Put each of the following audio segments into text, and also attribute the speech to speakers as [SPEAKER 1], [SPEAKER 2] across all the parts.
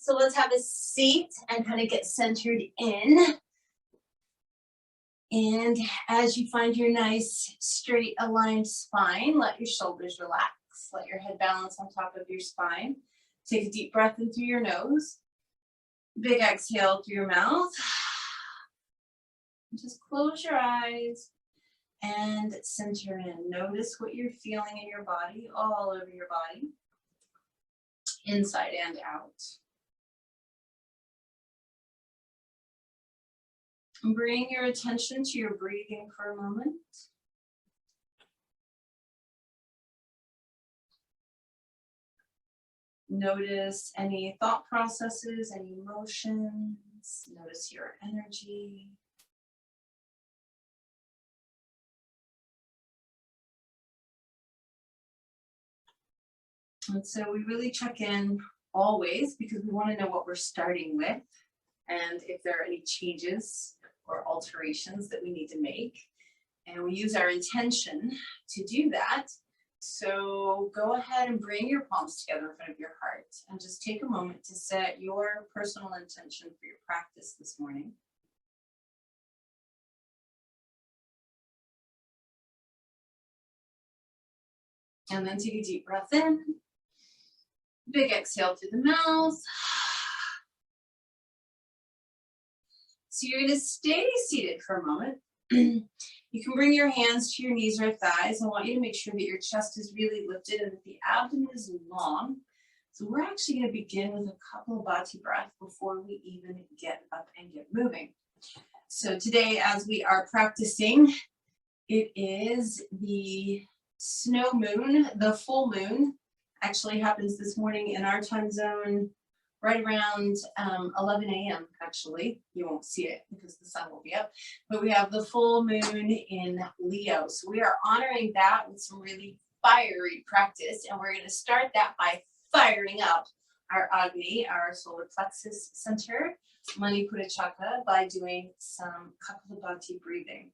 [SPEAKER 1] So let's have a seat and kind of get centered in. And as you find your nice, straight, aligned spine, let your shoulders relax. Let your head balance on top of your spine. Take a deep breath in through your nose. Big exhale through your mouth. Just close your eyes and center in. Notice what you're feeling in your body, all over your body, inside and out. Bring your attention to your breathing for a moment. Notice any thought processes, any emotions. Notice your energy. And so we really check in always because we want to know what we're starting with and if there are any changes or alterations that we need to make. And we use our intention to do that. So go ahead and bring your palms together in front of your heart and just take a moment to set your personal intention for your practice this morning. And then take a deep breath in. Big exhale through the mouth. So you're going to stay seated for a moment. You can bring your hands to your knees or thighs. I want you to make sure that your chest is really lifted and that the abdomen is long. So we're actually going to begin with a couple of Bati breaths before we even get up and get moving. So today, as we are practicing, it is the snow moon, the full moon. Actually happens this morning in our time zone, right around 11 a.m. actually. You won't see it because the sun will be up, but we have the full moon in Leo. So we are honoring that with some really fiery practice, and we're going to start that by firing up our Agni, our solar plexus center, Manipura chakra, by doing some Kapalabhati breathing.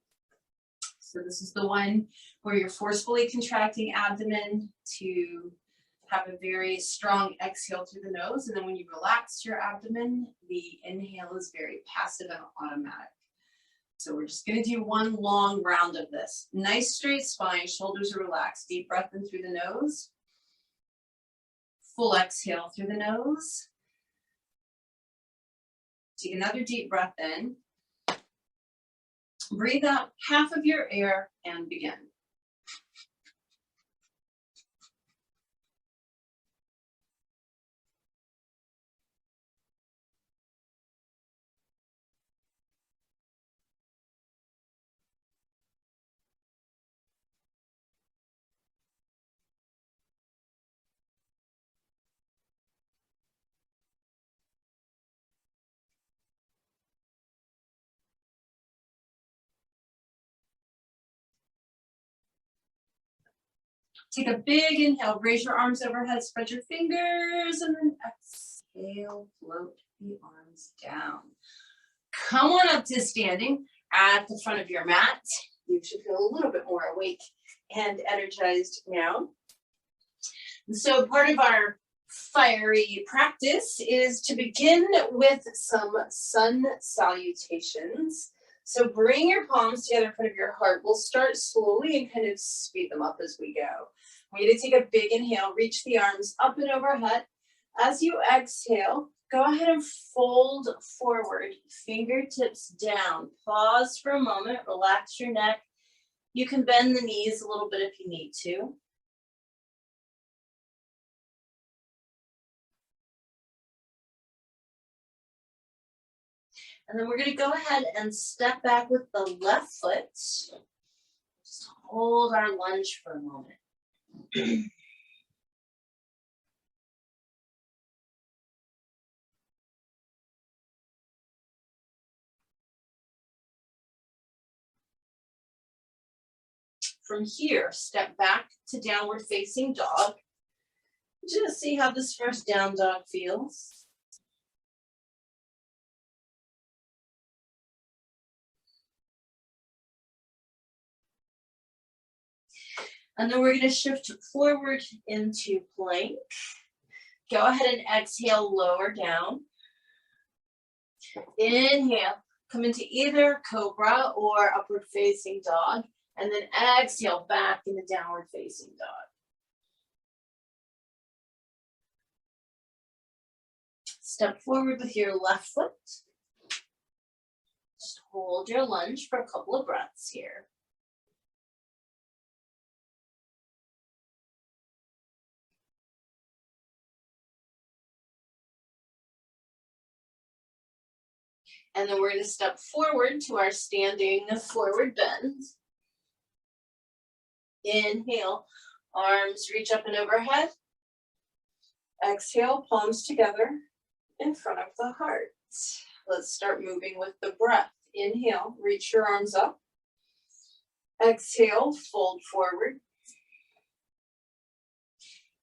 [SPEAKER 1] So this is the one where you're forcefully contracting abdomen to have a very strong exhale through the nose. And then when you relax your abdomen, the inhale is very passive and automatic. So we're just going to do one long round of this. Nice straight spine, shoulders are relaxed. Deep breath in through the nose. Full exhale through the nose. Take another deep breath in. Breathe out half of your air and begin. Take a big inhale, raise your arms overhead, spread your fingers, and then exhale, float the arms down. Come on up to standing at the front of your mat. You should feel a little bit more awake and energized now. And so part of our fiery practice is to begin with some sun salutations. So bring your palms together in front of your heart. We'll start slowly and kind of speed them up as we go. I want you to take a big inhale, reach the arms up and overhead. As you exhale, go ahead and fold forward, fingertips down. Pause for a moment, relax your neck. You can bend the knees a little bit if you need to. And then we're going to go ahead and step back with the left foot. Just hold our lunge for a moment. From here, step back to downward facing dog. Just see how this first down dog feels. And then we're going to shift forward into plank. Go ahead and exhale, lower down. Inhale, come into either cobra or upward facing dog, and then exhale back into downward facing dog. Step forward with your left foot. Just hold your lunge for a couple of breaths here. And then we're going to step forward to our standing forward bend. Inhale, arms reach up and overhead. Exhale, palms together in front of the heart. Let's start moving with the breath. Inhale, reach your arms up. Exhale, fold forward.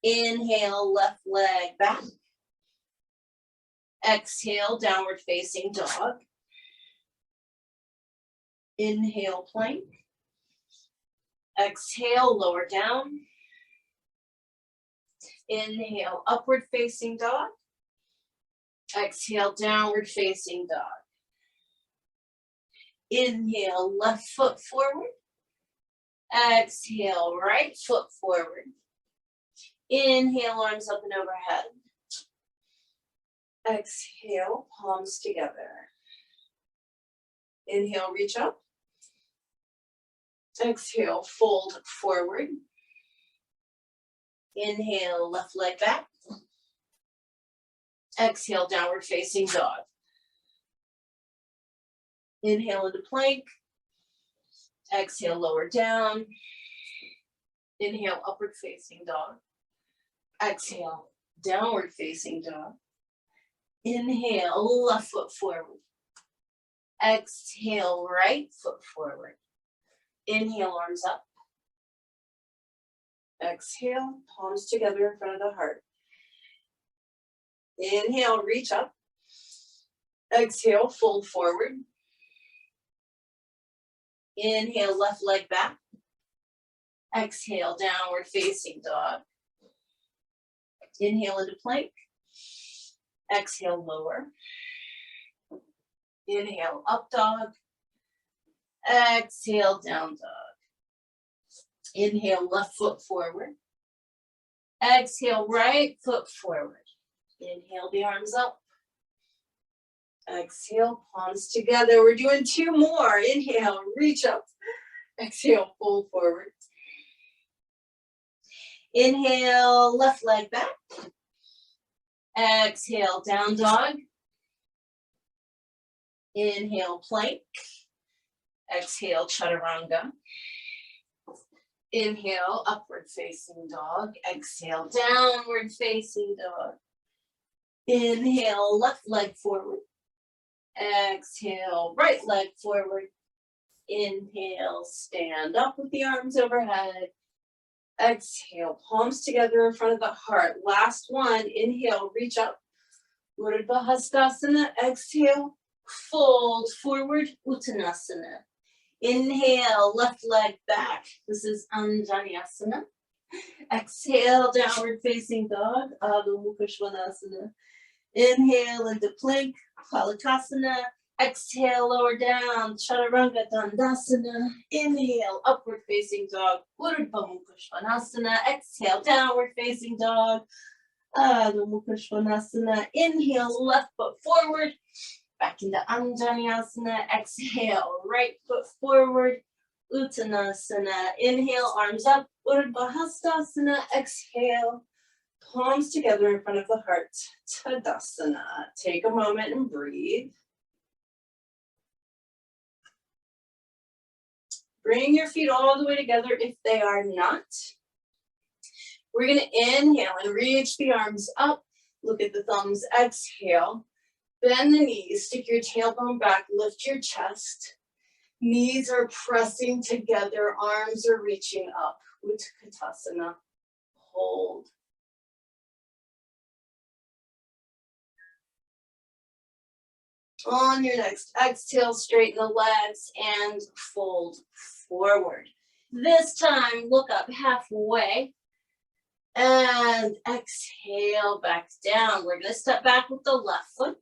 [SPEAKER 1] Inhale, left leg back. Exhale, downward facing dog. Inhale, plank. Exhale, lower down. Inhale, upward facing dog. Exhale, downward facing dog. Inhale, left foot forward. Exhale, right foot forward. Inhale, arms up and overhead. Exhale, palms together. Inhale, reach up. Exhale, fold forward. Inhale, left leg back. Exhale, downward facing dog. Inhale into plank. Exhale, lower down. Inhale, upward facing dog. Exhale, downward facing dog. Inhale, left foot forward. Exhale, right foot forward. Inhale, arms up. Exhale, palms together in front of the heart. Inhale, reach up. Exhale, fold forward. Inhale, left leg back. Exhale, downward facing dog. Inhale into plank. Exhale, lower. Inhale, up dog. Exhale, down dog. Inhale, left foot forward. Exhale, right foot forward. Inhale, the arms up. Exhale, palms together. We're doing two more. Inhale, reach up. Exhale, fold forward. Inhale, left leg back. Exhale, down dog. Inhale, plank. Exhale, chaturanga. Inhale, upward facing dog. Exhale, downward facing dog. Inhale, left leg forward. Exhale, right leg forward. Inhale, stand up with the arms overhead. Exhale, palms together in front of the heart. Last one, inhale, reach up. Urdhva Hastasana. Exhale, fold forward, Uttanasana. Inhale, left leg back. This is Anjaneyasana. Exhale, downward facing dog, Adho Mukha Svanasana. Inhale into plank, Palakasana. Exhale, lower down, Chaturanga Dandasana. Inhale, upward facing dog, Urdhva Mukha Svanasana. Exhale, downward facing dog, Adho Mukha Svanasana. Inhale, left foot forward. Back into Anjaneyasana. Exhale, right foot forward, Uttanasana. Inhale, arms up, Urdhva Hastasana. Exhale, palms together in front of the heart, Tadasana. Take a moment and breathe. Bring your feet all the way together if they are not. We're gonna inhale and reach the arms up. Look at the thumbs, exhale. Bend the knees, stick your tailbone back, lift your chest. Knees are pressing together, arms are reaching up. Utkatasana, hold. On your next exhale, straighten the legs and fold forward. This time, look up halfway. And exhale back down. We're going to step back with the left foot.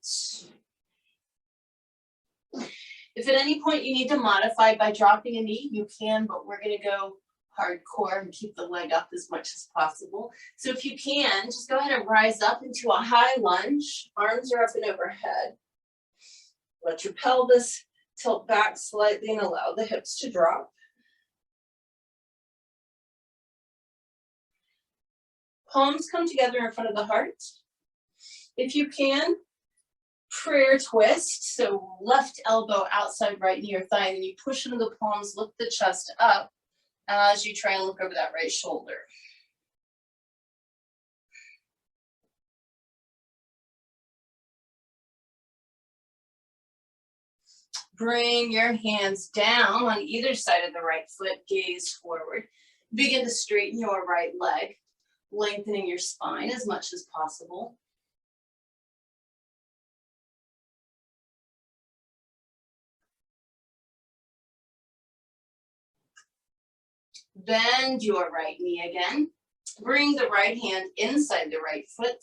[SPEAKER 1] If at any point you need to modify by dropping a knee, you can, but we're going to go hardcore and keep the leg up as much as possible. So if you can, just go ahead and rise up into a high lunge. Arms are up and overhead. Let your pelvis tilt back slightly and allow the hips to drop. Palms come together in front of the heart. If you can, prayer twist. So left elbow outside right knee or thigh, and you push into the palms, lift the chest up as you try and look over that right shoulder. Bring your hands down on either side of the right foot, gaze forward. Begin to straighten your right leg, lengthening your spine as much as possible. Bend your right knee again. Bring the right hand inside the right foot.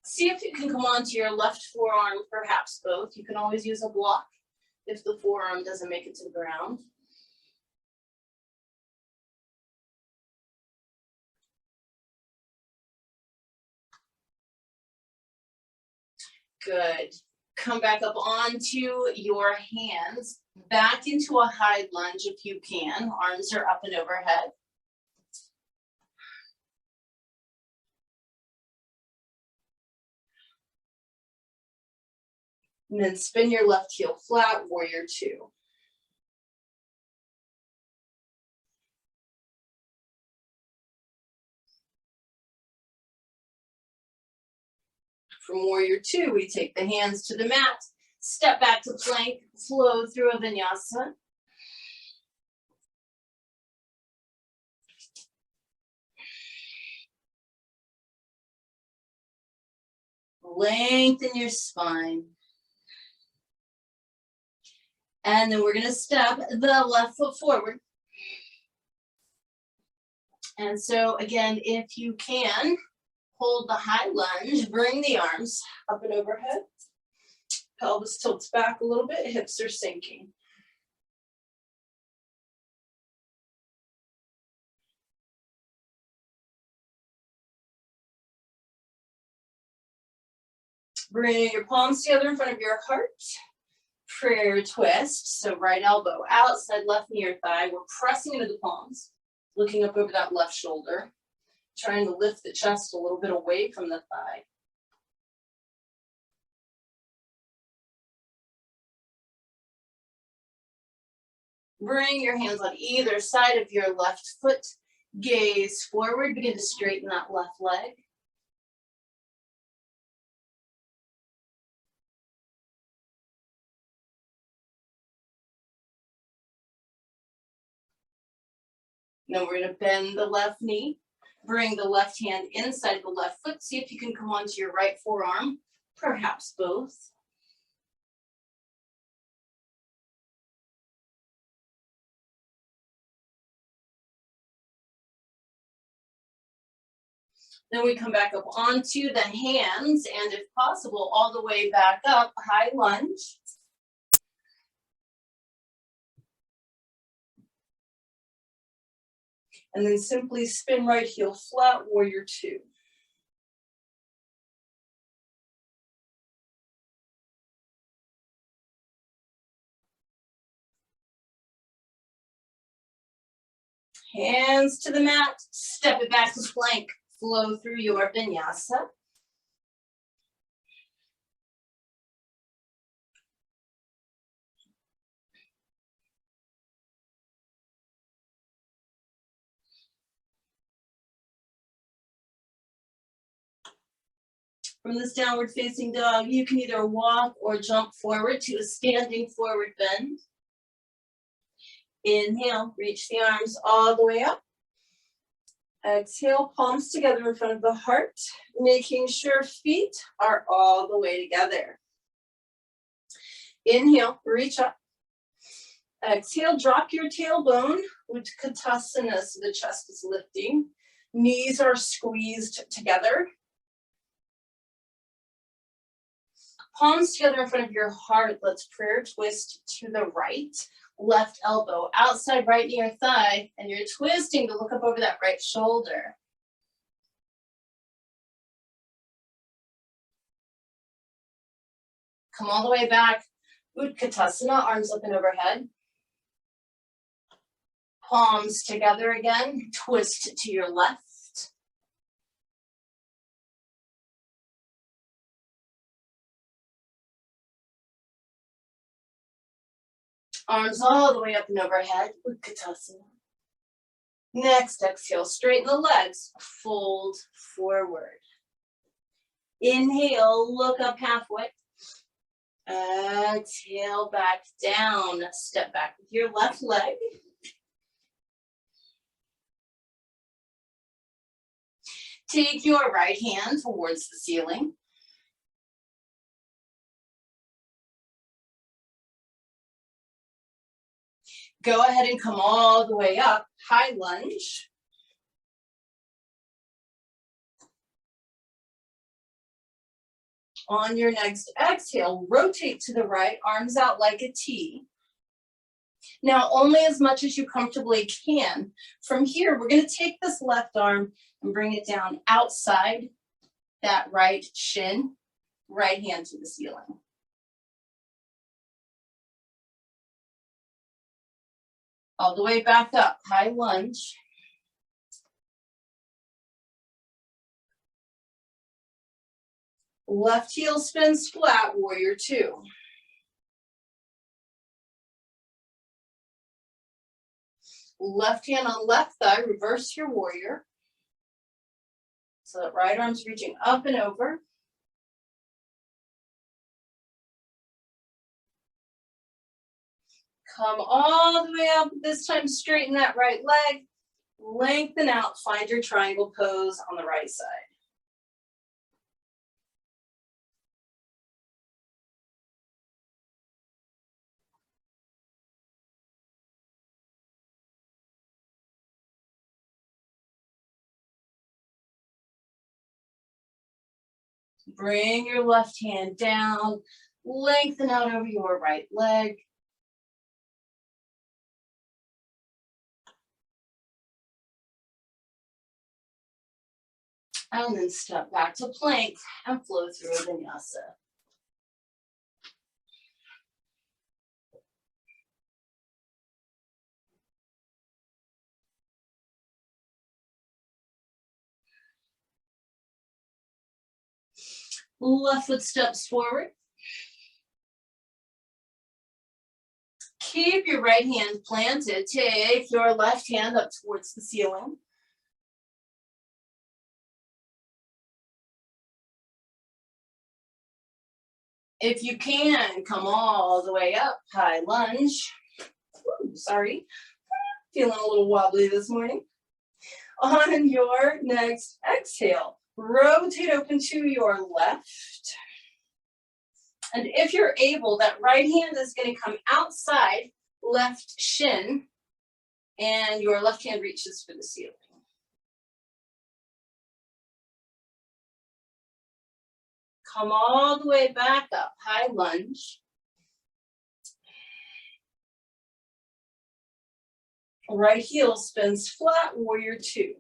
[SPEAKER 1] See if you can come onto your left forearm, perhaps both. You can always use a block if the forearm doesn't make it to the ground. Good. Come back up onto your hands, back into a high lunge if you can. Arms are up and overhead. And then spin your left heel flat, warrior two. From warrior two, we take the hands to the mat, step back to plank, flow through a vinyasa. Lengthen your spine. And then we're going to step the left foot forward. And so again, if you can, hold the high lunge, bring the arms up and overhead. Pelvis tilts back a little bit, hips are sinking. Bring your palms together in front of your heart. Prayer twist. So right elbow outside left knee or thigh. We're pressing into the palms, looking up over that left shoulder, trying to lift the chest a little bit away from the thigh. Bring your hands on either side of your left foot. Gaze forward. Begin to straighten that left leg. Then we're going to bend the left knee. Bring the left hand inside the left foot. See if you can come onto your right forearm, perhaps both. Then we come back up onto the hands, and if possible, all the way back up, high lunge. And then simply spin right heel flat, warrior two. Hands to the mat, step it back to plank, flow through your vinyasa. From this downward facing dog, you can either walk or jump forward to a standing forward bend. Inhale, reach the arms all the way up. Exhale, palms together in front of the heart, making sure feet are all the way together. Inhale, reach up. Exhale, drop your tailbone, Utkatasana, so the chest is lifting. Knees are squeezed together. Palms together in front of your heart. Let's prayer twist to the right. Left elbow outside right near thigh, and you're twisting to look up over that right shoulder. Come all the way back. Utkatasana, arms up and overhead. Palms together again. Twist to your left. Arms all the way up and overhead. Utkatasana. Next, exhale, straighten the legs. Fold forward. Inhale, look up halfway. Exhale, back down. Step back with your left leg. Take your right hand towards the ceiling. Go ahead and come all the way up, high lunge. On your next exhale, rotate to the right, arms out like a T. Now, only as much as you comfortably can. From here, we're gonna take this left arm and bring it down outside that right shin, right hand to the ceiling. All the way back up, high lunge. Left heel spins flat, warrior two. Left hand on left thigh, reverse your warrior. So that right arm's reaching up and over. Come all the way up, this time straighten that right leg. Lengthen out, find your triangle pose on the right side. Bring your left hand down, lengthen out over your right leg. And then step back to plank and flow through a vinyasa. Left foot steps forward. Keep your right hand planted. Take your left hand up towards the ceiling. If you can, come all the way up, high lunge. Ooh, sorry, feeling a little wobbly this morning. On your next exhale, rotate open to your left. And if you're able, that right hand is going to come outside left shin, and your left hand reaches for the ceiling. Come all the way back up, high lunge. Right heel spins flat, warrior two.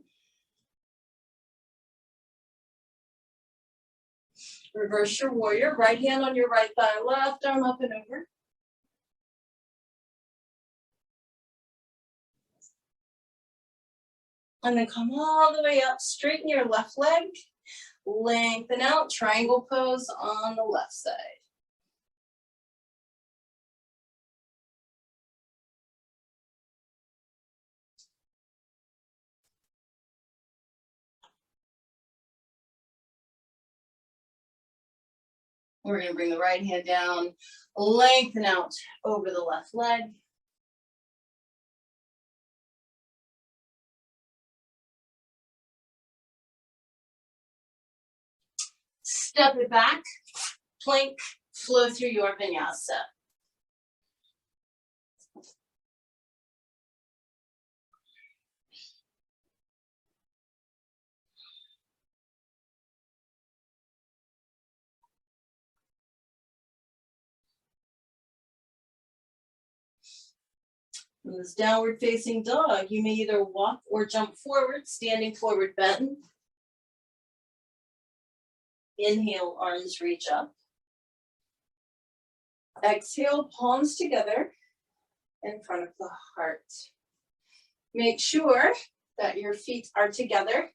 [SPEAKER 1] Reverse your warrior, right hand on your right thigh, left arm up and over. And then come all the way up, straighten your left leg, lengthen out, triangle pose on the left side. We're going to bring the right hand down, lengthen out over the left leg. Step it back, plank, flow through your vinyasa. In this downward facing dog, you may either walk or jump forward, standing forward bend. Inhale, arms reach up. Exhale, palms together in front of the heart. Make sure that your feet are together.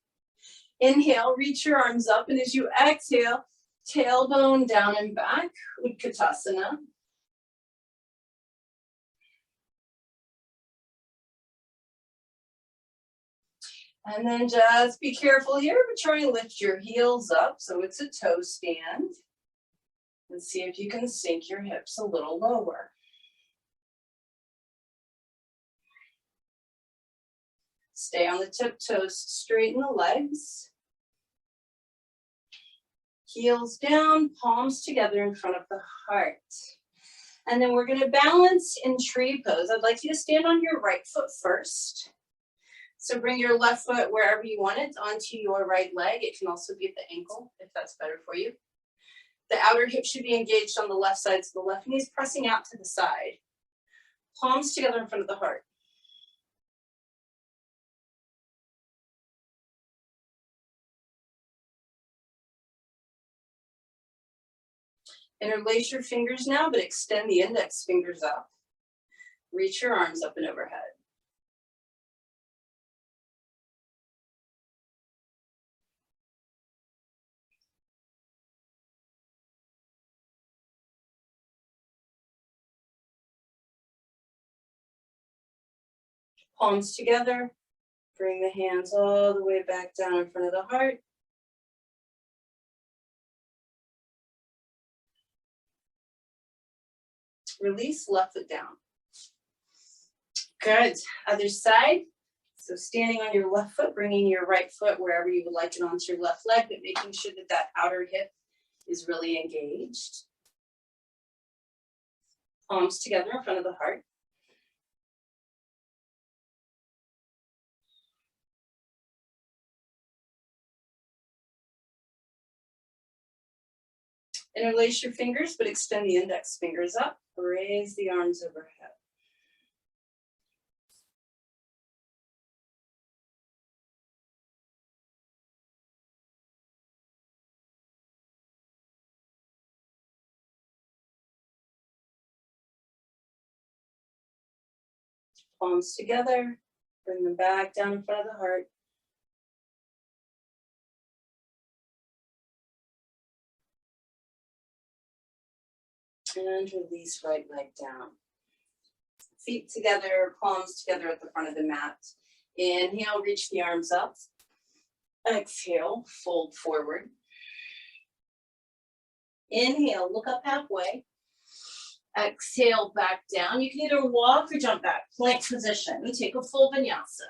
[SPEAKER 1] Inhale, reach your arms up, and as you exhale, tailbone down and back, Utkatasana. And then just be careful here, but try and lift your heels up so it's a toe stand. And see if you can sink your hips a little lower. Stay on the tiptoes, straighten the legs. Heels down, palms together in front of the heart. And then we're going to balance in tree pose. I'd like you to stand on your right foot first. So bring your left foot wherever you want it onto your right leg. It can also be at the ankle if that's better for you. The outer hip should be engaged on the left side, so the left knee is pressing out to the side. Palms together in front of the heart. Interlace your fingers now, but extend the index fingers up. Reach your arms up and overhead. Palms together. Bring the hands all the way back down in front of the heart. Release, left foot down. Good. Other side. So standing on your left foot, bringing your right foot wherever you would like it onto your left leg, but making sure that that outer hip is really engaged. Palms together in front of the heart. Interlace your fingers, but extend the index fingers up. Raise the arms overhead. Palms together. Bring them back down in front of the heart. And release right leg down. Feet together, palms together at the front of the mat. Inhale, reach the arms up. Exhale, fold forward. Inhale, look up halfway. Exhale, back down. You can either walk or jump back. Plank position. We take a full vinyasa.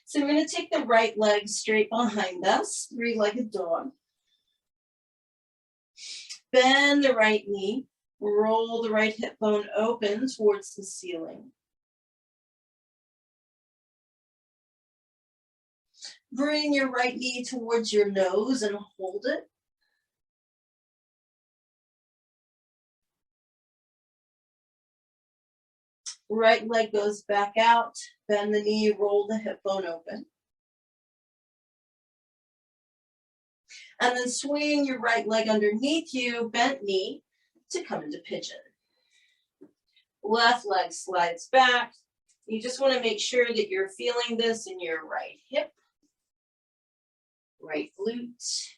[SPEAKER 1] So we're going to take the right leg straight behind us, three-legged dog. Bend the right knee, roll the right hip bone open towards the ceiling. Bring your right knee towards your nose and hold it. Right leg goes back out, bend the knee, roll the hip bone open. And then swing your right leg underneath you, bent knee, to come into pigeon. Left leg slides back. You just want to make sure that you're feeling this in your right hip, right glute.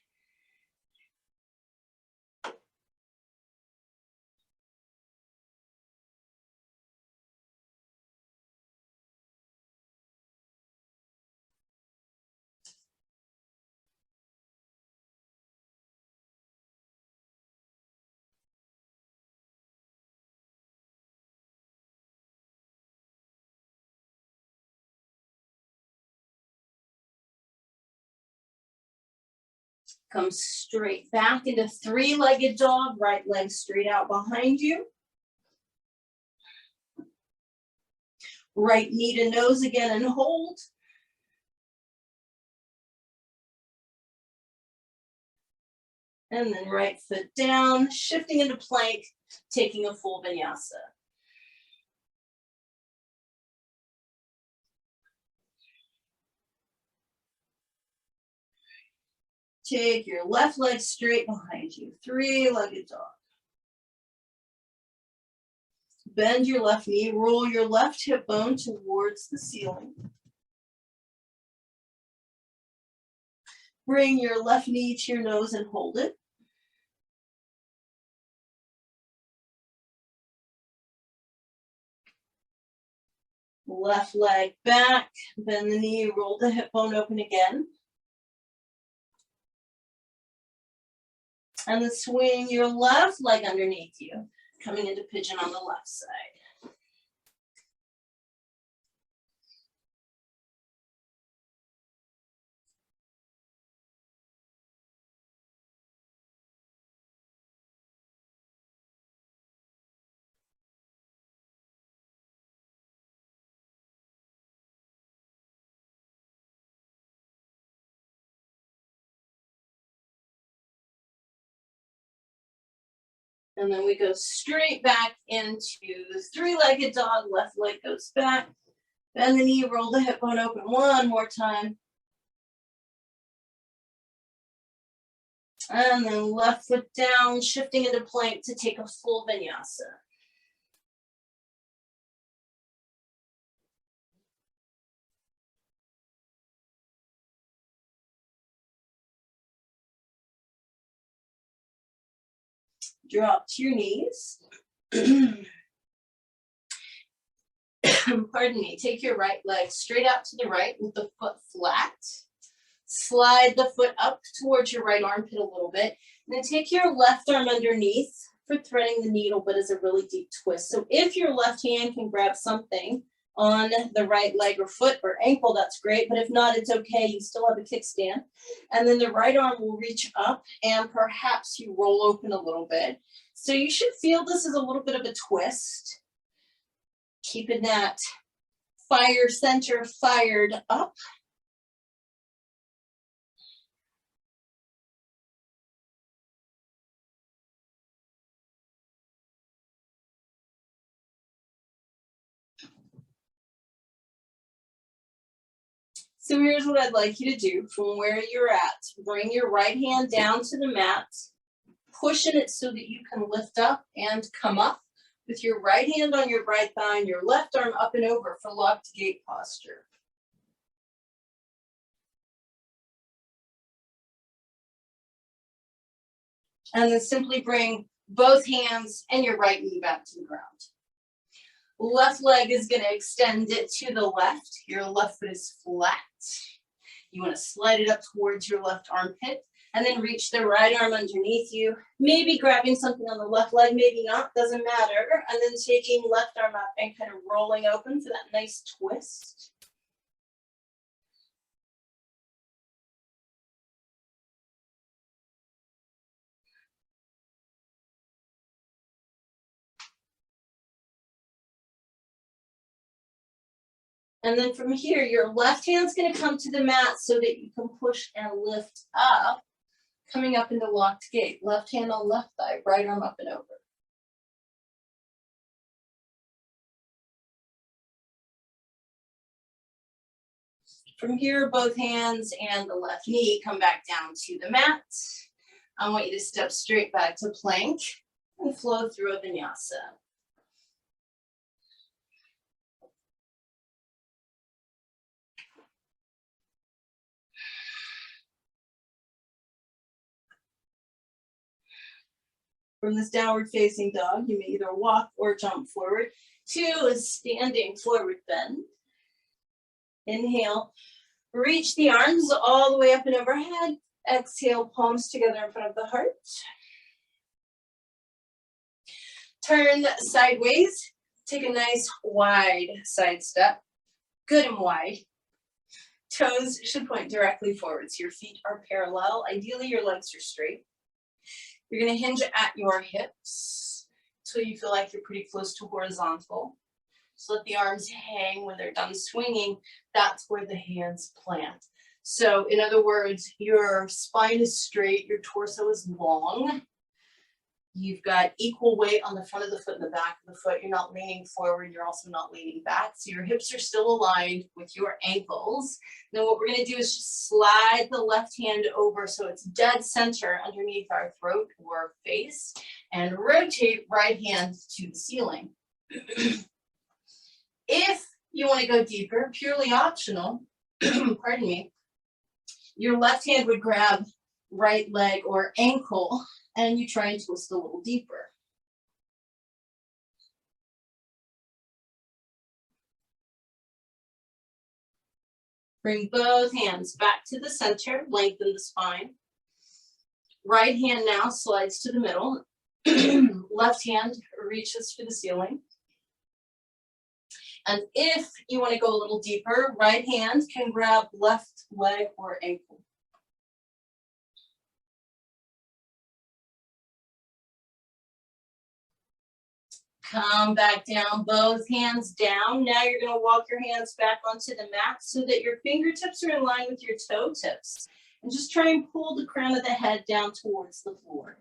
[SPEAKER 1] Come straight back into three-legged dog, right leg straight out behind you. Right knee to nose again and hold. And then right foot down, shifting into plank, taking a full vinyasa. Take your left leg straight behind you, three-legged dog. Bend your left knee, roll your left hip bone towards the ceiling. Bring your left knee to your nose and hold it. Left leg back, bend the knee, roll the hip bone open again. And then swing your left leg underneath you, coming into pigeon on the left side. And then we go straight back into the three-legged dog. Left leg goes back. Bend the knee, roll the hip bone open one more time. And then left foot down, shifting into plank to take a full vinyasa. Drop to your knees. Pardon me. Take your right leg straight out to the right with the foot flat. Slide the foot up towards your right armpit a little bit. And then take your left arm underneath for threading the needle, but as a really deep twist. So if your left hand can grab something on the right leg or foot or ankle, that's great. But if not, it's okay. You still have a kickstand. And then the right arm will reach up and perhaps you roll open a little bit. So you should feel this is a little bit of a twist. Keeping that fire center fired up. So here's what I'd like you to do from where you're at. Bring your right hand down to the mat, pushing it so that you can lift up and come up with your right hand on your right thigh and your left arm up and over for locked gate posture. And then simply bring both hands and your right knee back to the ground. Left leg is going to extend it to the left. Your left foot is flat. You want to slide it up towards your left armpit and then reach the right arm underneath you. Maybe grabbing something on the left leg, maybe not, doesn't matter. And then taking left arm up and kind of rolling open for that nice twist. And then from here, your left hand's going to come to the mat so that you can push and lift up, coming up into locked gate. Left hand on left thigh, right arm up and over. From here, both hands and the left knee come back down to the mat. I want you to step straight back to plank and flow through a vinyasa. From this downward facing dog, you may either walk or jump forward. 2 is standing forward bend. Inhale, reach the arms all the way up and overhead. Exhale, palms together in front of the heart. Turn sideways. Take a nice wide side step. Good and wide. Toes should point directly forward, so your feet are parallel. Ideally, your legs are straight. You're going to hinge at your hips until you feel like you're pretty close to horizontal. So let the arms hang when they're done swinging. That's where the hands plant. So in other words, your spine is straight, your torso is long. You've got equal weight on the front of the foot and the back of the foot. You're not leaning forward, you're also not leaning back. So your hips are still aligned with your ankles. Then what we're gonna do is just slide the left hand over so it's dead center underneath our throat or face, and rotate right hand to the ceiling. If you wanna go deeper, purely optional, pardon me, your left hand would grab right leg or ankle, and you try and twist a little deeper. Bring both hands back to the center, lengthen the spine. Right hand now slides to the middle. Left hand reaches for the ceiling. And if you want to go a little deeper, right hand can grab left leg or ankle. Come back down, both hands down. Now you're going to walk your hands back onto the mat so that your fingertips are in line with your toe tips. And just try and pull the crown of the head down towards the floor.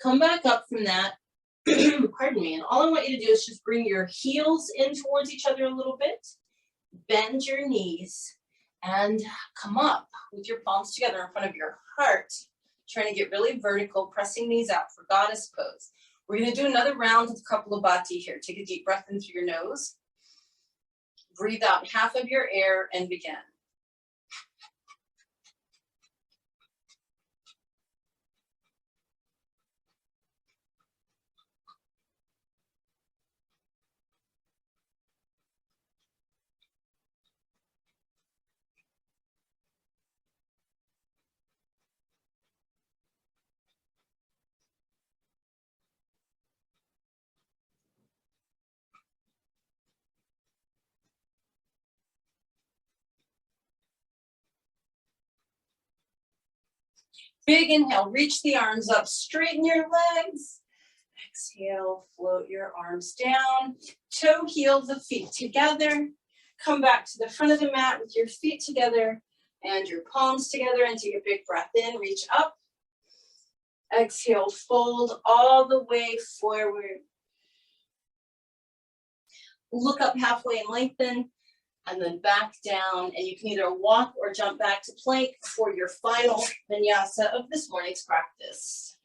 [SPEAKER 1] Come back up from that. Pardon me. And all I want you to do is just bring your heels in towards each other a little bit. Bend your knees and come up with your palms together in front of your heart. Trying to get really vertical, pressing knees out for goddess pose. We're going to do another round of Kapalabhati here. Take a deep breath in through your nose. Breathe out half of your air and begin. Big inhale, reach the arms up, straighten your legs. Exhale, float your arms down. Toe heel the feet together. Come back to the front of the mat with your feet together and your palms together, and take a big breath in, reach up. Exhale, fold all the way forward. Look up halfway and lengthen, and then back down, and you can either walk or jump back to plank for your final vinyasa of this morning's practice.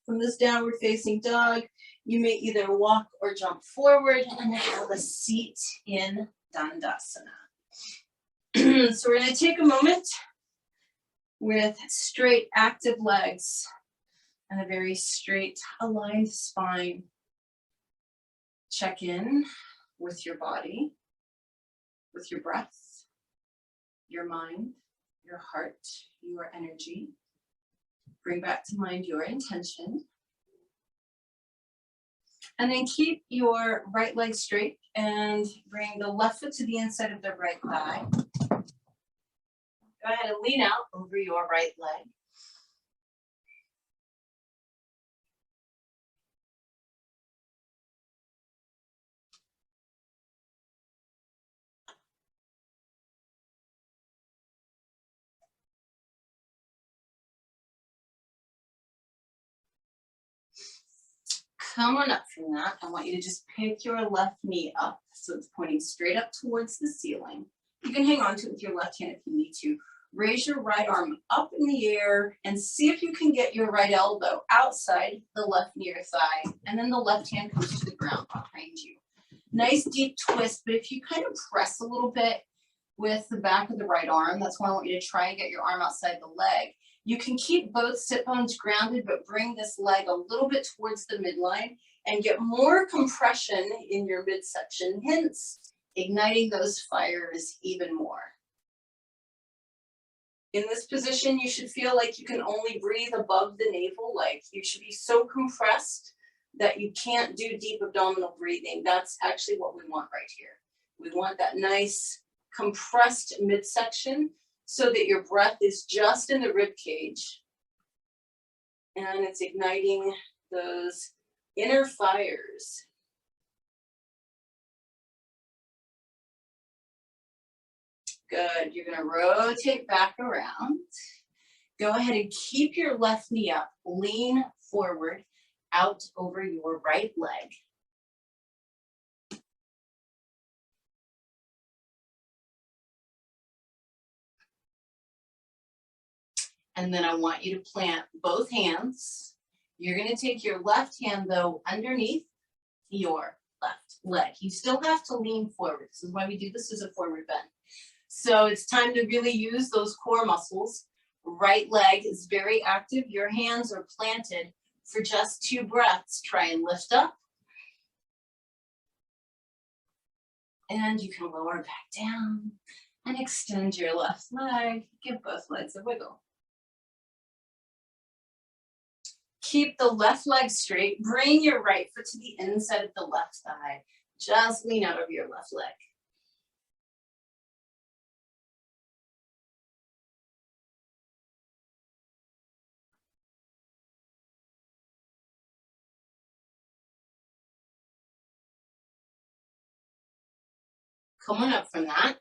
[SPEAKER 1] From this downward facing dog, you may either walk or jump forward and have a seat in Dandasana. So we're going to take a moment with straight, active legs and a very straight, aligned spine. Check in with your body, with your breath, your mind, your heart, your energy. Bring back to mind your intention. And then keep your right leg straight and bring the left foot to the inside of the right thigh. Go ahead and lean out over your right leg. Come on up from that. I want you to just pick your left knee up so it's pointing straight up towards the ceiling. You can hang on to it with your left hand if you need to. Raise your right arm up in the air and see if you can get your right elbow outside the left near thigh, and then the left hand comes to the ground behind you. Nice deep twist, but if you kind of press a little bit with the back of the right arm, that's why I want you to try and get your arm outside the leg. You can keep both sit bones grounded, but bring this leg a little bit towards the midline and get more compression in your midsection. Hence, igniting those fires even more. In this position, you should feel like you can only breathe above the navel, like you should be so compressed that you can't do deep abdominal breathing. That's actually what we want right here. We want that nice compressed midsection so that your breath is just in the rib cage and it's igniting those inner fires. Good. You're going to rotate back around. Go ahead and keep your left knee up. Lean forward out over your right leg. And then I want you to plant both hands. You're going to take your left hand, though, underneath your left leg. You still have to lean forward. This is why we do this as a forward bend. So it's time to really use those core muscles. Right leg is very active. Your hands are planted for just 2 breaths. Try and lift up. And you can lower back down and extend your left leg. Give both legs a wiggle. Keep the left leg straight. Bring your right foot to the inside of the left thigh. Just lean out of your left leg. Coming up from that,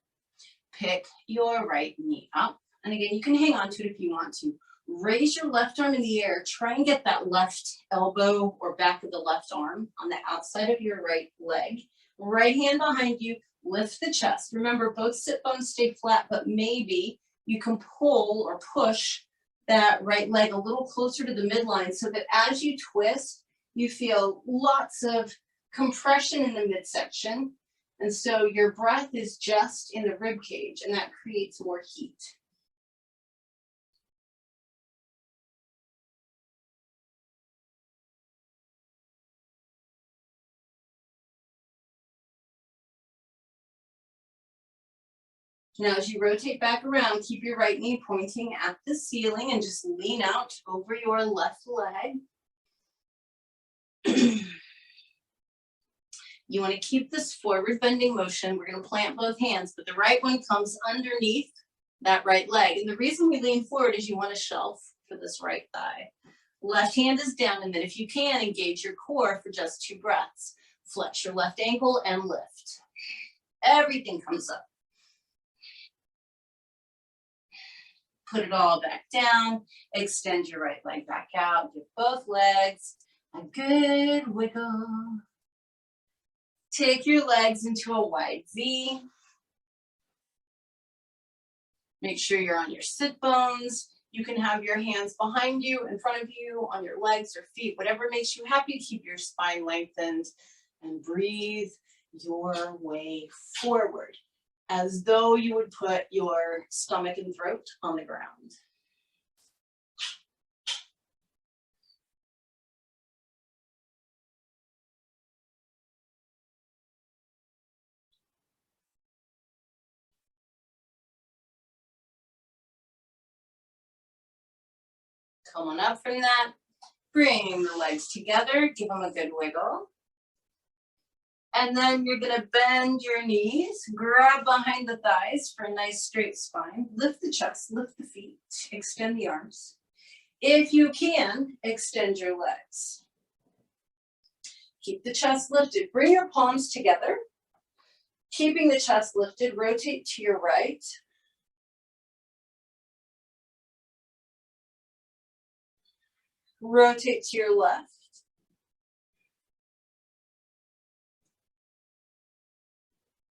[SPEAKER 1] pick your right knee up. And again, you can hang on to it if you want to. Raise your left arm in the air. Try and get that left elbow or back of the left arm on the outside of your right leg. Right hand behind you, lift the chest. Remember, both sit bones stay flat, but maybe you can pull or push that right leg a little closer to the midline so that as you twist, you feel lots of compression in the midsection. And so your breath is just in the rib cage, and that creates more heat. Now, as you rotate back around, keep your right knee pointing at the ceiling and just lean out over your left leg. You want to keep this forward bending motion. We're going to plant both hands, but the right one comes underneath that right leg. And the reason we lean forward is you want to shelf for this right thigh. Left hand is down, and then if you can, engage your core for just 2 breaths. Flex your left ankle and lift. Everything comes up. Put it all back down. Extend your right leg back out. Give both legs a good wiggle. Take your legs into a wide V. Make sure you're on your sit bones. You can have your hands behind you, in front of you, on your legs or feet, whatever makes you happy. Keep your spine lengthened and breathe your way forward as though you would put your stomach and throat on the ground. Come on up from that. Bring the legs together. Give them a good wiggle. And then you're going to bend your knees, grab behind the thighs for a nice straight spine. Lift the chest, lift the feet, extend the arms. If you can, extend your legs. Keep the chest lifted. Bring your palms together. Keeping the chest lifted, rotate to your right. Rotate to your left.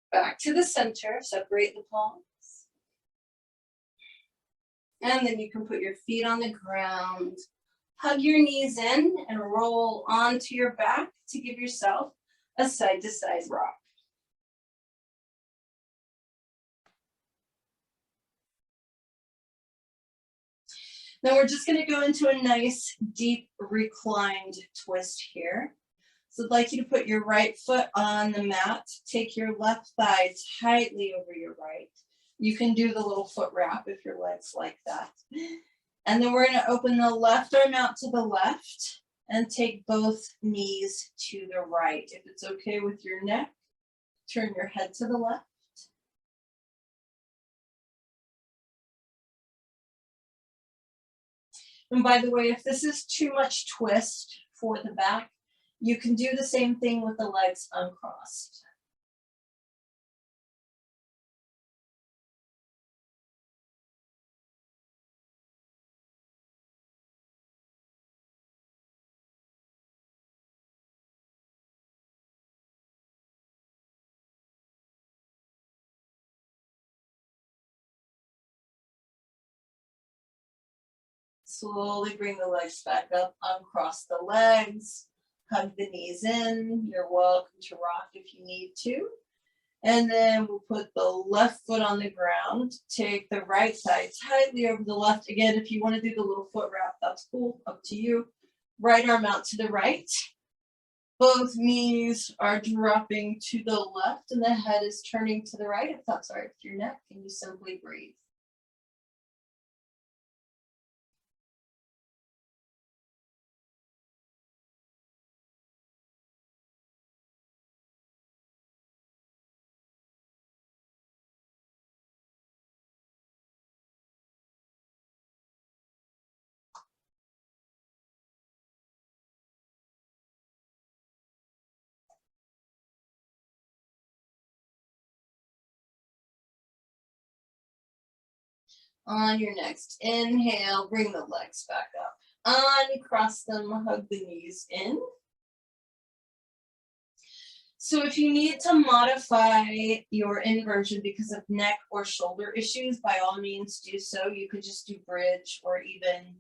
[SPEAKER 1] Back to the center, separate the palms. And then you can put your feet on the ground. Hug your knees in and roll onto your back to give yourself a side-to-side rock. Now we're just going to go into a nice deep reclined twist here. So I'd like you to put your right foot on the mat, take your left thigh tightly over your right. You can do the little foot wrap if your legs like that. And then we're going to open the left arm out to the left and take both knees to the right. If it's okay with your neck, turn your head to the left. And by the way, if this is too much twist for the back, you can do the same thing with the legs uncrossed. Slowly bring the legs back up, uncross the legs, hug the knees in. You're welcome to rock if you need to. And then we'll put the left foot on the ground, take the right side tightly over the left. Again, if you want to do the little foot wrap, that's cool, up to you. Right arm out to the right. Both knees are dropping to the left and the head is turning to the right. If that's all right with your neck, and you simply breathe. On your next inhale, bring the legs back up. Uncross them, hug the knees in. So if you need to modify your inversion because of neck or shoulder issues, by all means do so. You could just do bridge or even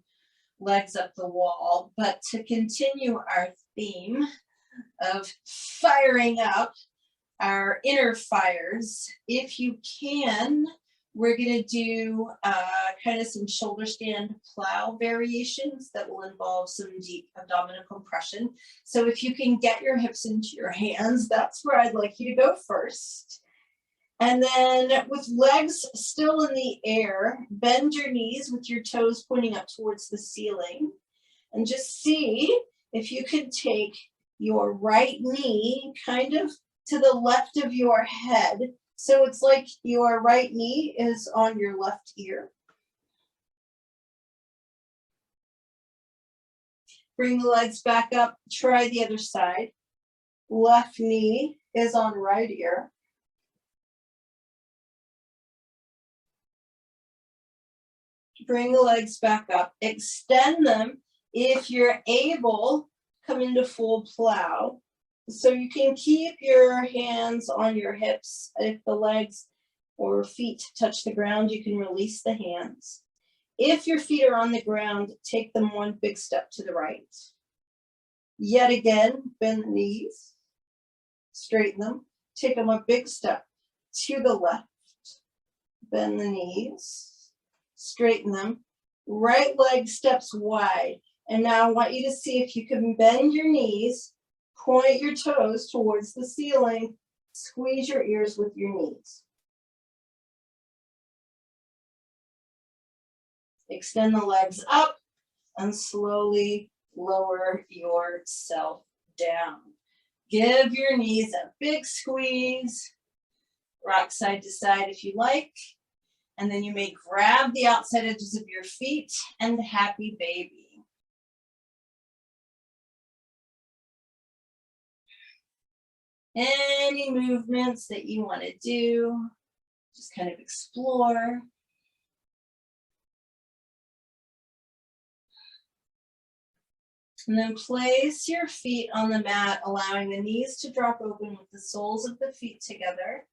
[SPEAKER 1] legs up the wall. But to continue our theme of firing up our inner fires, if you can, we're going to do kind of some shoulder stand plow variations that will involve some deep abdominal compression. So if you can get your hips into your hands, that's where I'd like you to go first. And then with legs still in the air, bend your knees with your toes pointing up towards the ceiling. And just see if you can take your right knee kind of to the left of your head. So it's like your right knee is on your left ear. Bring the legs back up, try the other side. Left knee is on right ear. Bring the legs back up, extend them. If you're able, come into full plow. So you can keep your hands on your hips. If the legs or feet touch the ground, you can release the hands. If your feet are on the ground, take them one big step to the right. Yet again, bend the knees, straighten them, take them a big step to the left. Bend the knees, straighten them. Right leg steps wide. And now I want you to see if you can bend your knees, point your toes towards the ceiling, squeeze your ears with your knees. Extend the legs up and slowly lower yourself down. Give your knees a big squeeze. Rock side to side if you like. And then you may grab the outside edges of your feet and happy baby. Any movements that you want to do, just kind of explore. And then place your feet on the mat, allowing the knees to drop open with the soles of the feet together.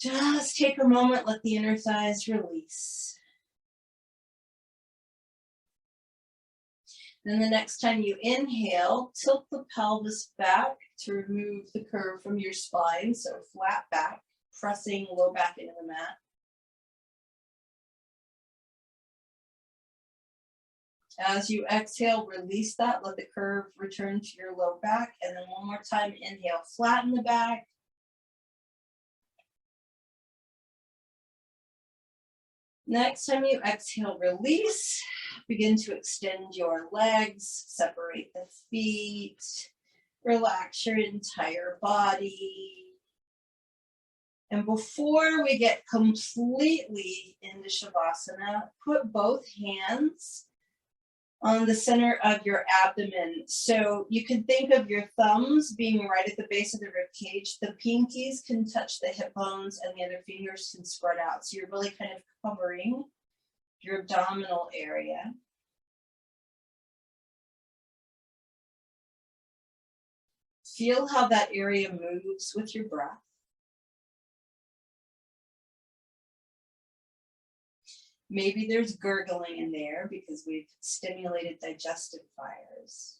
[SPEAKER 1] Just take a moment, let the inner thighs release. Then the next time you inhale, tilt the pelvis back to remove the curve from your spine, so flat back, pressing low back into the mat. As you exhale, release that. Let the curve return to your low back. And then one more time, inhale, flatten the back. Next time you exhale, release. Begin to extend your legs, separate the feet, relax your entire body. And before we get completely into Shavasana, put both hands on the center of your abdomen. So you can think of your thumbs being right at the base of the rib cage. The pinkies can touch the hip bones and the other fingers can spread out. So you're really kind of covering your abdominal area. Feel how that area moves with your breath. Maybe there's gurgling in there because we've stimulated digestive fires.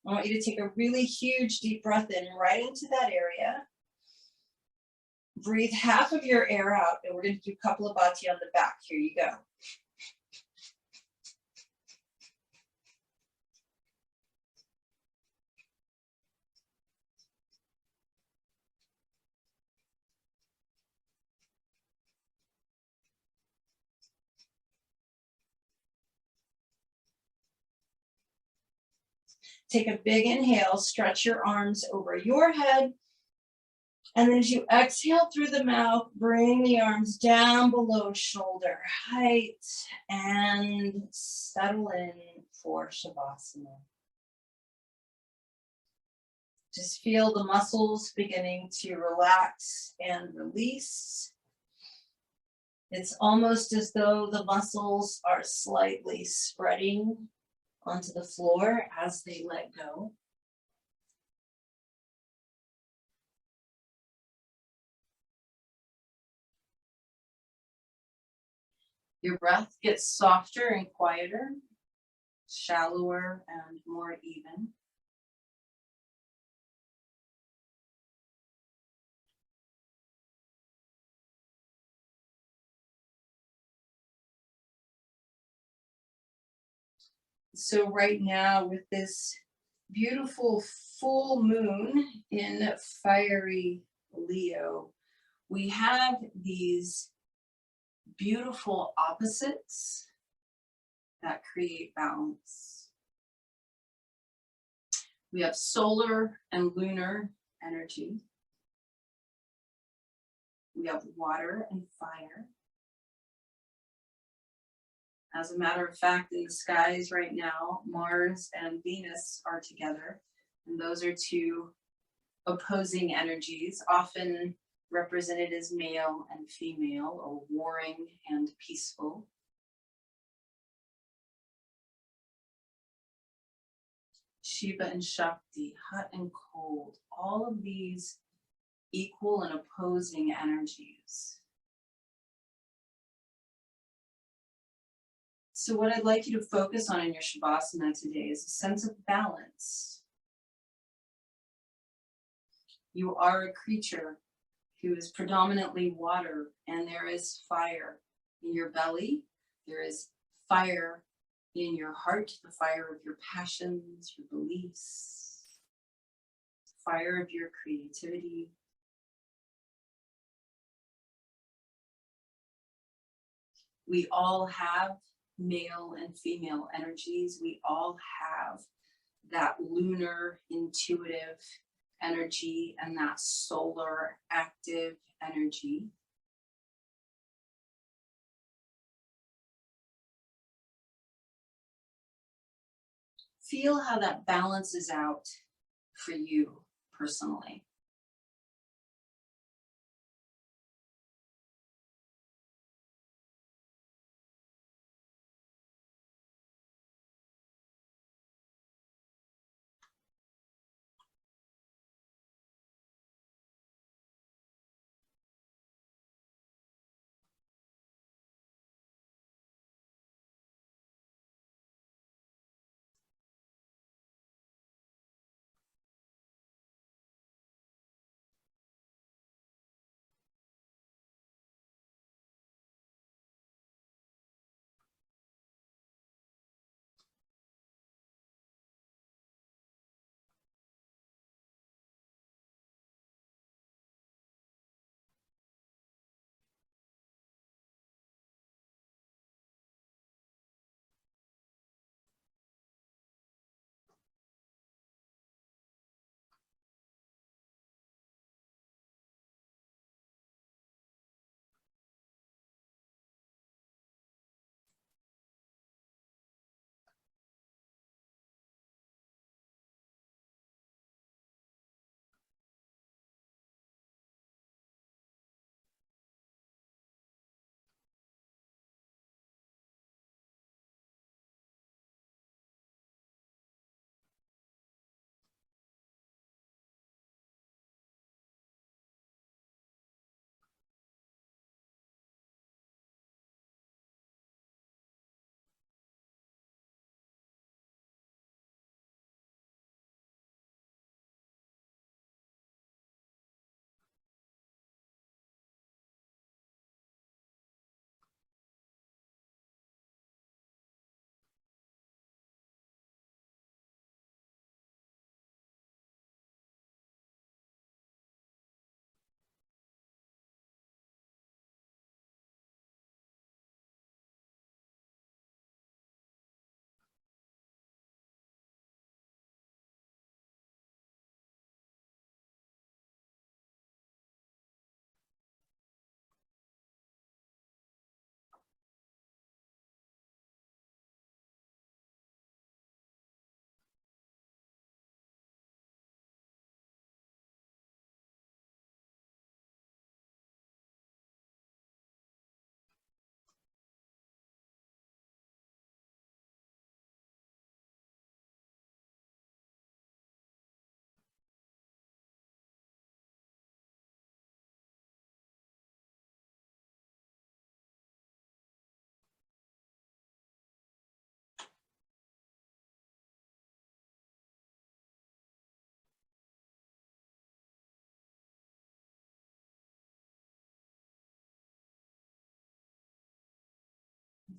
[SPEAKER 1] I want you to take a really huge deep breath in right into that area. Breathe half of your air out, and we're going to do Kapalabhati on the back. Here you go. Take a big inhale, stretch your arms over your head. And then as you exhale through the mouth, bring the arms down below shoulder height and settle in for Shavasana. Just feel the muscles beginning to relax and release. It's almost as though the muscles are slightly spreading onto the floor as they let go. Your breath gets softer and quieter, shallower and more even. So right now with this beautiful full moon in fiery Leo, we have these beautiful opposites that create balance. We have solar and lunar energy. We have water and fire. As a matter of fact, in the skies right now, Mars and Venus are together, and those are two opposing energies, often represented as male and female, or warring and peaceful. Shiva and Shakti, hot and cold, all of these equal and opposing energies. So what I'd like you to focus on in your Shavasana today is a sense of balance. You are a creature who is predominantly water, and there is fire in your belly. There is fire in your heart, the fire of your passions, your beliefs, fire of your creativity. We all have male and female energies. We all have that lunar intuitive energy and that solar active energy. Feel how that balances out for you personally.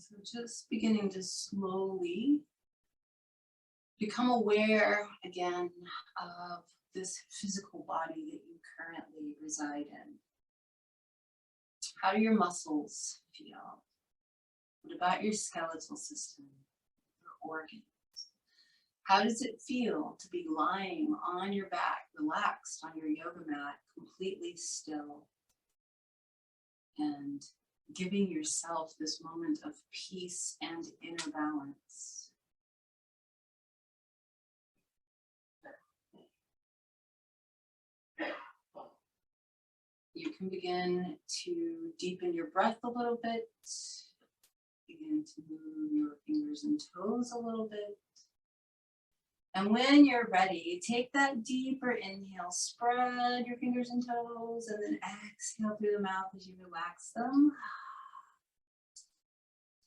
[SPEAKER 1] So just beginning to slowly become aware again of this physical body that you currently reside in. How do your muscles feel? What about your skeletal system, your organs? How does it feel to be lying on your back, relaxed on your yoga mat, completely still, and giving yourself this moment of peace and inner balance? You can begin to deepen your breath a little bit, begin to move your fingers and toes a little bit. And when you're ready, take that deeper inhale, spread your fingers and toes, and then exhale through the mouth as you relax them.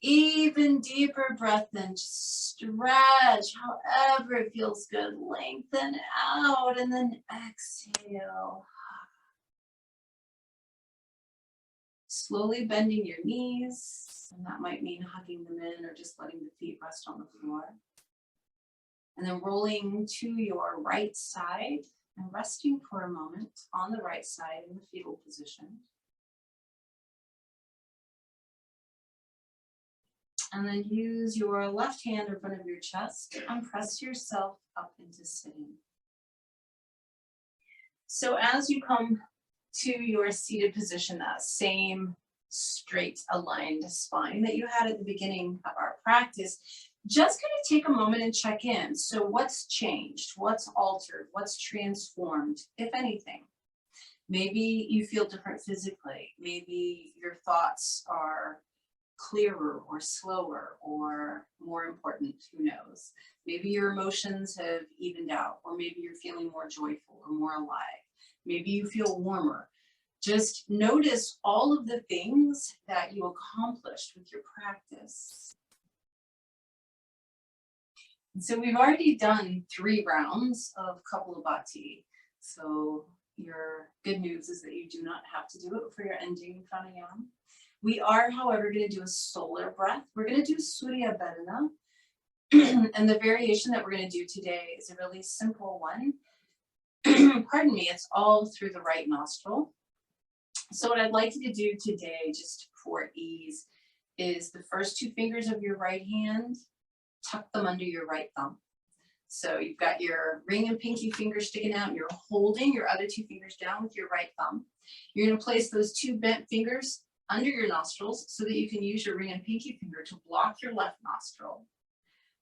[SPEAKER 1] Even deeper breath in, just stretch however it feels good. Lengthen out and then exhale. Slowly bending your knees, and that might mean hugging them in or just letting the feet rest on the floor. And then rolling to your right side and resting for a moment on the right side in the fetal position. And then use your left hand in front of your chest and press yourself up into sitting. So as you come to your seated position, that same straight aligned spine that you had at the beginning of our practice, just kind of take a moment and check in. So what's changed? What's altered? What's transformed, if anything? Maybe you feel different physically. Maybe your thoughts are clearer or slower or more important, who knows? Maybe your emotions have evened out, or maybe you're feeling more joyful or more alive. Maybe you feel warmer. Just notice all of the things that you accomplished with your practice. And so we've already done 3 rounds of Kapalabhati. So your good news is that you do not have to do it for your ending pranayama. We are, however, going to do a solar breath. We're going to do Surya Bhadana. And the variation that we're going to do today is a really simple one. Pardon me, it's all through the right nostril. So what I'd like you to do today, just for ease, is the first 2 fingers of your right hand, tuck them under your right thumb. So you've got your ring and pinky fingers sticking out, and you're holding your other 2 fingers down with your right thumb. You're going to place those 2 bent fingers under your nostrils so that you can use your ring and pinky finger to block your left nostril.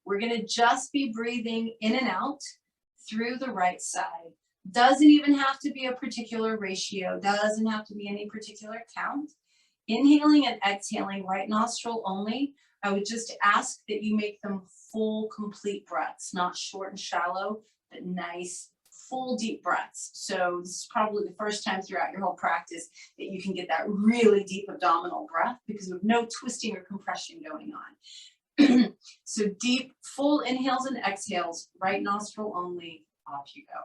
[SPEAKER 1] We're going to just be breathing in and out through the right side. Doesn't even have to be a particular ratio, doesn't have to be any particular count. Inhaling and exhaling, right nostril only. I would just ask that you make them full, complete breaths, not short and shallow, but nice, full, deep breaths. So this is probably the first time throughout your whole practice that you can get that really deep abdominal breath because of no twisting or compression going on. So deep, full inhales and exhales, right nostril only, off you go.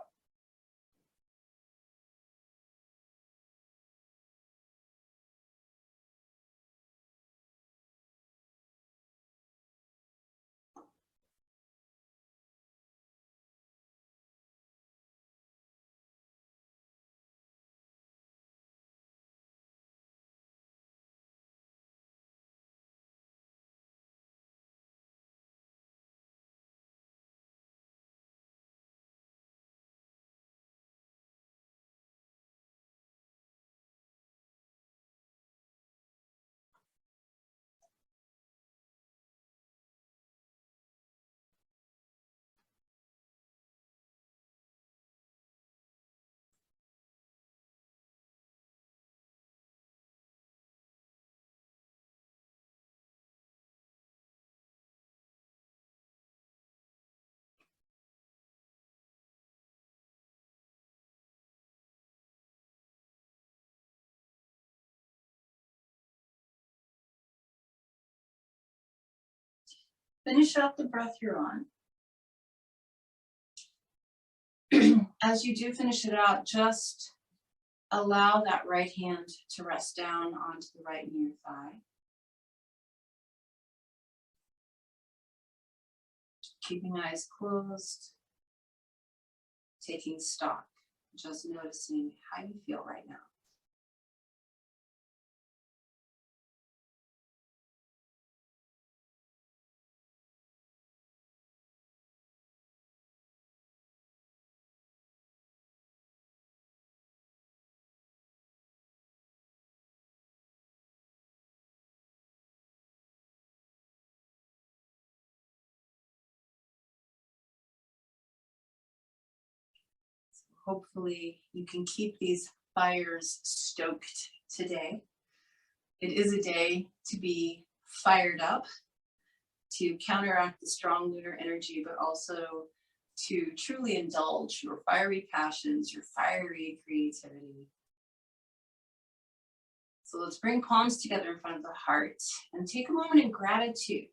[SPEAKER 1] Finish up the breath you're on. As you do finish it out, just allow that right hand to rest down onto the right knee or thigh. Keeping eyes closed, taking stock, just noticing how you feel right now. Hopefully you can keep these fires stoked today. It is a day to be fired up, to counteract the strong lunar energy, but also to truly indulge your fiery passions, your fiery creativity. So let's bring palms together in front of the heart and take a moment in gratitude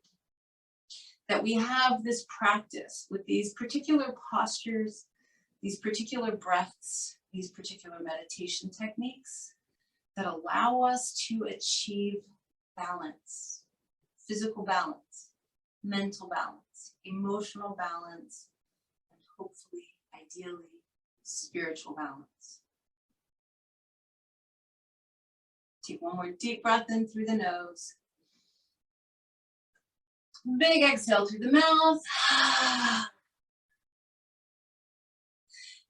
[SPEAKER 1] that we have this practice with these particular postures, these particular breaths, these particular meditation techniques that allow us to achieve balance, physical balance, mental balance, emotional balance, and hopefully, ideally, spiritual balance. Take one more deep breath in through the nose. Big exhale through the mouth.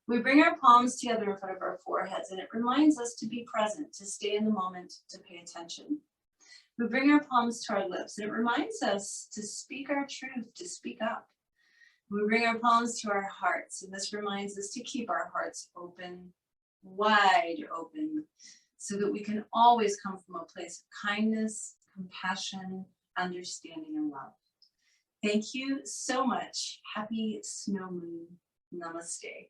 [SPEAKER 1] We bring our palms together in front of our foreheads, and it reminds us to be present, to stay in the moment, to pay attention. We bring our palms to our lips, and it reminds us to speak our truth, to speak up. We bring our palms to our hearts, and this reminds us to keep our hearts open, wide open, so that we can always come from a place of kindness, compassion, understanding, and love. Thank you so much. Happy snow moon. Namaste.